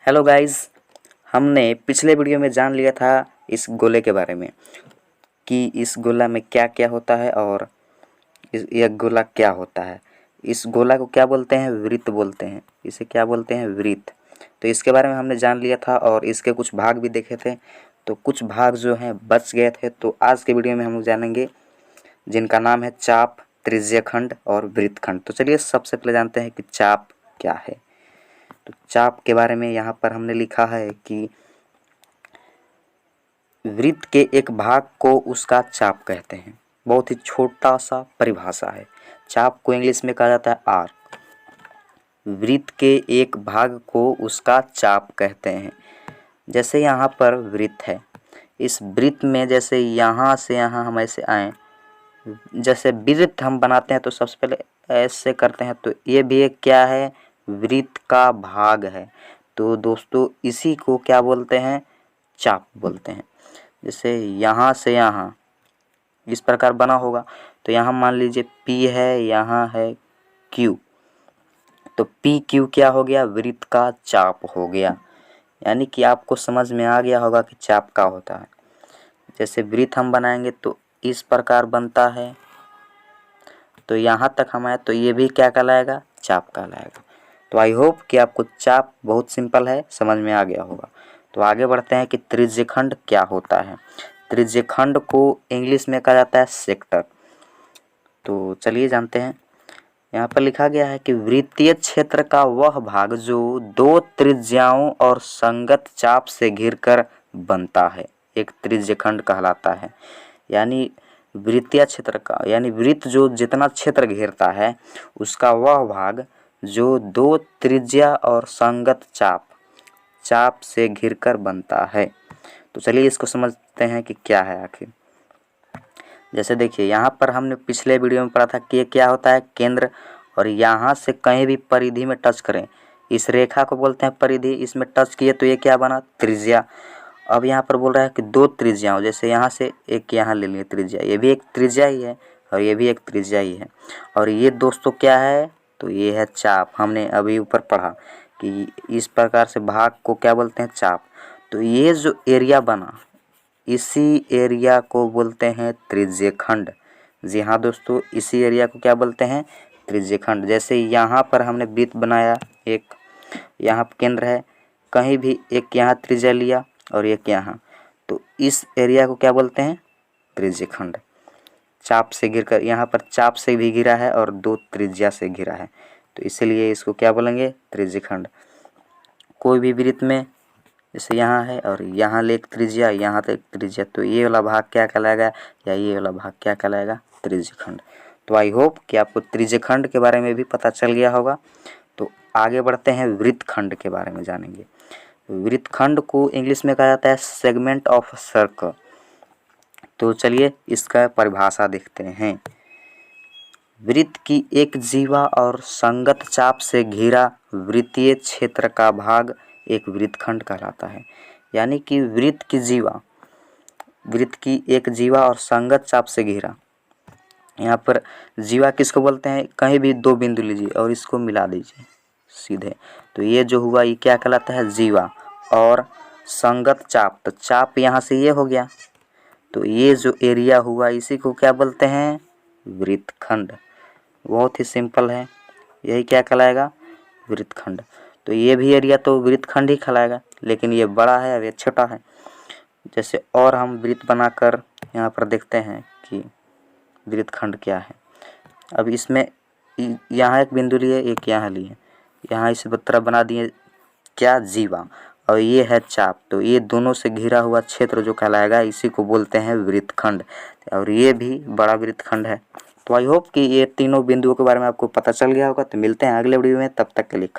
Hello guys, हमने पिछले video में जान लिया था इस गोले के बारे में कि इस गोला में क्या क्या होता है और यह गोला क्या होता है। इस गोला को क्या बोलते हैं? वृत्त बोलते हैं। इसे क्या बोलते हैं? वृत्त। तो इसके बारे में हमने जान लिया था और इसके कुछ भाग भी देखे थे, तो कुछ भाग जो हैं बच गए थे। तो आज के वीडियो में हम लोग जानेंगे जिनका नाम है चाप, त्रिज्यखंड और वृत्तखंड। तो चलिए सबसे पहले जानते हैं कि चाप क्या है। तो चाप के बारे में यहाँ पर हमने लिखा है कि वृत्त के एक भाग को उसका चाप कहते हैं। बहुत ही छोटा सा परिभाषा है। चाप को इंग्लिश में कहा जाता है आर्क। वृत्त के एक भाग को उसका चाप कहते हैं। जैसे यहाँ पर वृत्त है, इस वृत्त में जैसे यहाँ से यहाँ हम ऐसे आए, जैसे वृत्त हम बनाते हैं तो सबसे पहले ऐसे करते हैं, तो ये भी एक क्या है? वृत्त का भाग है। तो दोस्तों इसी को क्या बोलते हैं? चाप बोलते हैं। जैसे यहाँ से यहाँ इस प्रकार बना होगा, तो यहाँ मान लीजिए P है, यहाँ है Q, तो PQ क्या हो गया? वृत्त का चाप हो गया। यानी कि आपको समझ में आ गया होगा कि चाप क्या होता है। जैसे वृत्त हम बनाएंगे तो इस प्रकार बनता है, तो यहाँ तक हम आए तो ये भी क्या कहलाएगा? चाप कहलाएगा। तो आई होप कि आपको चाप बहुत सिंपल है, समझ में आ गया होगा। तो आगे बढ़ते हैं कि त्रिज्यखंड क्या होता है। त्रिज्यखंड को इंग्लिश में कहा जाता है सेक्टर। तो चलिए जानते हैं। यहाँ पर लिखा गया है कि वृत्तीय क्षेत्र का वह भाग जो दो त्रिज्याओं और संगत चाप से घिरकर बनता है एक त्रिज्यखंड कहलाता है। यानी वृत्तीय क्षेत्र का, यानी वृत्त जो जितना क्षेत्र घेरता है उसका वह भाग जो दो त्रिज्या और संगत चाप से घिरकर बनता है। तो चलिए इसको समझते हैं कि क्या है आखिर। जैसे देखिए यहाँ पर हमने पिछले वीडियो में पढ़ा था कि ये क्या होता है? केंद्र। और यहाँ से कहीं भी परिधि में टच करें, इस रेखा को बोलते हैं परिधि। इसमें टच किए तो ये क्या बना? त्रिज्या। अब यहाँ पर बोल रहा है कि दो त्रिज्याओं, जैसे यहाँ से एक यहाँ ले लिए त्रिज्या, ये भी एक त्रिज्या ही है और ये भी एक त्रिज्या ही है। और ये दोस्तों क्या है? तो ये है चाप। हमने अभी ऊपर पढ़ा कि इस प्रकार से भाग को क्या बोलते हैं? चाप। तो ये जो एरिया बना, इसी एरिया को बोलते हैं त्रिज्यखंड। जी हाँ दोस्तों, इसी एरिया को क्या बोलते हैं? त्रिज्यखंड। जैसे यहाँ पर हमने वृत्त बनाया, एक यहाँ केंद्र है, कहीं भी एक यहाँ त्रिज्या लिया और एक यहाँ, तो इस एरिया को क्या बोलते हैं? त्रिज्यखंड। चाप से घिरकर, यहाँ पर चाप से भी घिरा है और दो त्रिज्या से घिरा है, तो इसलिए इसको क्या बोलेंगे? त्रिज्यखंड। कोई भी वृत्त में जैसे यहाँ है और यहाँ ले एक त्रिज्या, यहाँ तक त्रिज्या, तो ये वाला भाग क्या कहलाएगा या ये वाला भाग क्या कहलाएगा? त्रिज्यखंड। तो आई होप कि आपको त्रिज्यखंड के बारे में भी पता चल गया होगा। तो आगे बढ़ते हैं, वृत्तखंड के बारे में जानेंगे। वृत्तखंड को इंग्लिश में कहा जाता है सेगमेंट ऑफ सर्कल। तो चलिए इसका परिभाषा देखते हैं। वृत्त की एक जीवा और संगत चाप से घिरा वृत्तीय क्षेत्र का भाग एक वृत्तखंड कहलाता है। यानी कि वृत्त की एक जीवा और संगत चाप से घिरा। यहाँ पर जीवा किसको बोलते हैं? कहीं भी दो बिंदु लीजिए और इसको मिला दीजिए सीधे, तो ये जो हुआ ये क्या कहलाता है? जीवा। और संगत चाप, तो चाप यहाँ से ये हो गया, तो ये जो एरिया हुआ इसी को क्या बोलते हैं? वृत्तखंड। बहुत ही सिंपल है, यही क्या कहलाएगा? वृत्तखंड। तो ये भी एरिया तो वृत्तखंड ही कहलाएगा, लेकिन ये बड़ा है और ये छोटा है। जैसे और हम वृत्त बनाकर यहाँ पर देखते हैं कि वृत्तखंड क्या है। अब इसमें यहाँ एक बिंदु लिए, एक यहाँ लिए, यहाँ इस तरह बना दिए क्या? जीवा। और ये है चाप, तो ये दोनों से घिरा हुआ क्षेत्र जो कहलाएगा इसी को बोलते हैं वृत्तखंड। और ये भी बड़ा वृत्तखंड है। तो आई होप कि ये तीनों बिंदुओं के बारे में आपको पता चल गया होगा। तो मिलते हैं अगले वीडियो में, तब तक के लिए